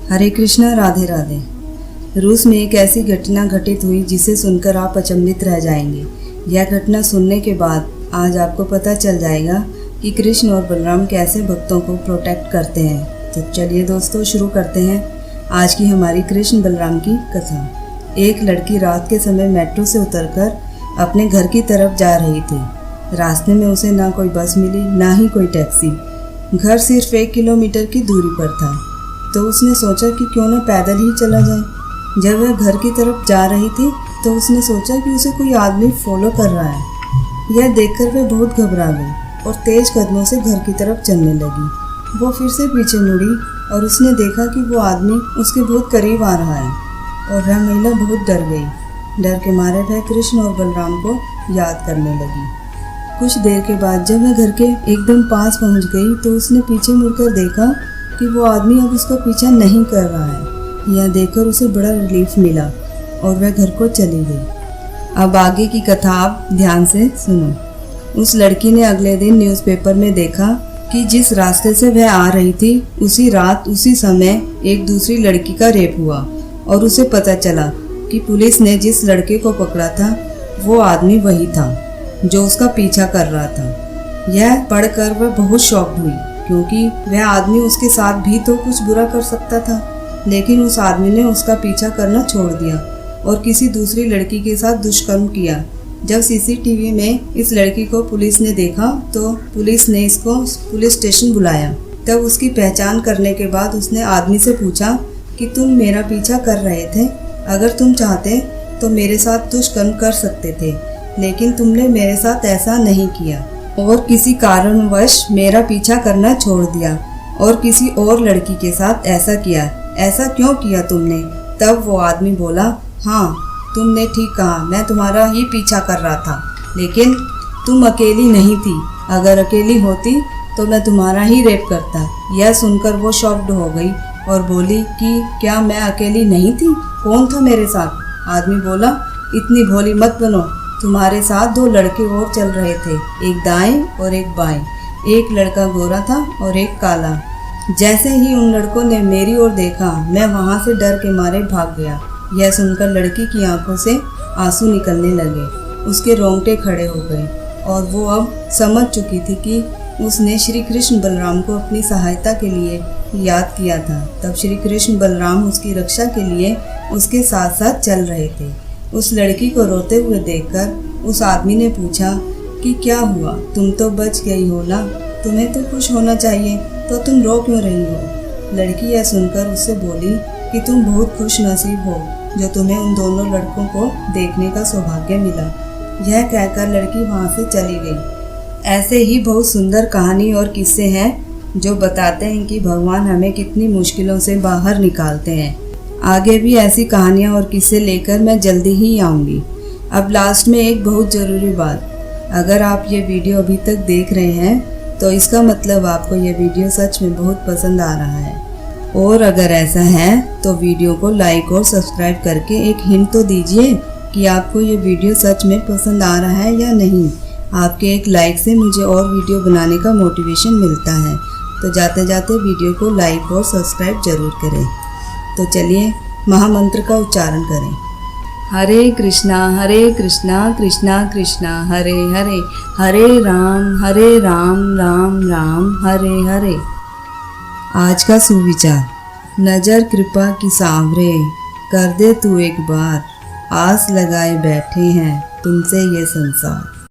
हरे कृष्णा, राधे राधे। रूस में एक ऐसी घटना घटित हुई जिसे सुनकर आप अचंभित रह जाएंगे। यह घटना सुनने के बाद आज आपको पता चल जाएगा कि कृष्ण और बलराम कैसे भक्तों को प्रोटेक्ट करते हैं। तो चलिए दोस्तों, शुरू करते हैं आज की हमारी कृष्ण बलराम की कथा। एक लड़की रात के समय मेट्रो से उतरकर अपने घर की तरफ जा रही थी। रास्ते में उसे ना कोई बस मिली, ना ही कोई टैक्सी। घर सिर्फ 1 किलोमीटर की दूरी पर था, तो उसने सोचा कि क्यों न पैदल ही चला जाए। जब वह घर की तरफ जा रही थी तो उसने सोचा कि उसे कोई आदमी फॉलो कर रहा है। यह देखकर वह बहुत घबरा गई और तेज कदमों से घर की तरफ चलने लगी। वो फिर से पीछे मुड़ी और उसने देखा कि वो आदमी उसके बहुत करीब आ रहा है और वह महिला बहुत डर गई। डर के मारे वह कृष्ण और बलराम को याद करने लगी। कुछ देर के बाद जब वह घर के एकदम पास पहुंच गई तो उसने पीछे मुड़कर देखा कि वो आदमी अब उसका पीछा नहीं कर रहा है। यह देखकर उसे बड़ा रिलीफ मिला और वह घर को चली गई। अब आगे की कथा आप ध्यान से सुनो। उस लड़की ने अगले दिन न्यूज़पेपर में देखा कि जिस रास्ते से वह आ रही थी उसी रात उसी समय एक दूसरी लड़की का रेप हुआ और उसे पता चला कि पुलिस ने जिस लड़के को पकड़ा था वो आदमी वही था जो उसका पीछा कर रहा था। यह पढ़कर वह बहुत शॉक्ड हुई, क्योंकि वह आदमी उसके साथ भी तो कुछ बुरा कर सकता था, लेकिन उस आदमी ने उसका पीछा करना छोड़ दिया और किसी दूसरी लड़की के साथ दुष्कर्म किया। जब सीसीटीवी में इस लड़की को पुलिस ने देखा तो पुलिस ने इसको पुलिस स्टेशन बुलाया। तब उसकी पहचान करने के बाद उसने आदमी से पूछा कि तुम मेरा पीछा कर रहे थे, अगर तुम चाहते तो मेरे साथ दुष्कर्म कर सकते थे, लेकिन तुमने मेरे साथ ऐसा नहीं किया और किसी कारणवश मेरा पीछा करना छोड़ दिया और किसी और लड़की के साथ ऐसा किया। ऐसा क्यों किया तुमने? तब वो आदमी बोला, हाँ तुमने ठीक कहा, मैं तुम्हारा ही पीछा कर रहा था, लेकिन तुम अकेली नहीं थी। अगर अकेली होती तो मैं तुम्हारा ही रेप करता। यह सुनकर वो शॉक्ड हो गई और बोली कि क्या मैं अकेली नहीं थी? कौन था मेरे साथ? आदमी बोला, इतनी भोली मत बनो, तुम्हारे साथ 2 लड़के और चल रहे थे, एक दाएं और एक बाएं। एक लड़का गोरा था और एक काला। जैसे ही उन लड़कों ने मेरी ओर देखा मैं वहां से डर के मारे भाग गया। यह सुनकर लड़की की आंखों से आंसू निकलने लगे, उसके रोंगटे खड़े हो गए और वो अब समझ चुकी थी कि उसने श्री कृष्ण बलराम को अपनी सहायता के लिए याद किया था। तब श्री कृष्ण बलराम उसकी रक्षा के लिए उसके साथ साथ चल रहे थे। उस लड़की को रोते हुए देखकर उस आदमी ने पूछा कि क्या हुआ, तुम तो बच गई हो ना, तुम्हें तो खुश होना चाहिए, तो तुम रो क्यों रही हो? लड़की यह सुनकर उससे बोली कि तुम बहुत खुश नसीब हो जो तुम्हें उन दोनों लड़कों को देखने का सौभाग्य मिला। यह कहकर लड़की वहाँ से चली गई। ऐसे ही बहुत सुंदर कहानी और किस्से हैं जो बताते हैं कि भगवान हमें कितनी मुश्किलों से बाहर निकालते हैं। आगे भी ऐसी कहानियाँ और किस्से लेकर मैं जल्दी ही आऊँगी। अब लास्ट में एक बहुत ज़रूरी बात, अगर आप ये वीडियो अभी तक देख रहे हैं तो इसका मतलब आपको ये वीडियो सच में बहुत पसंद आ रहा है, और अगर ऐसा है तो वीडियो को लाइक और सब्सक्राइब करके एक हिंट तो दीजिए कि आपको ये वीडियो सच में पसंद आ रहा है या नहीं। आपके एक लाइक से मुझे और वीडियो बनाने का मोटिवेशन मिलता है, तो जाते जाते वीडियो को लाइक और सब्सक्राइब जरूर करें। तो चलिए महामंत्र का उच्चारण करें। हरे कृष्णा कृष्णा कृष्णा हरे हरे, हरे राम राम राम हरे हरे। आज का सुविचार, नजर कृपा की सांवरे, कर दे तू एक बार, आस लगाए बैठे हैं तुमसे ये संसार।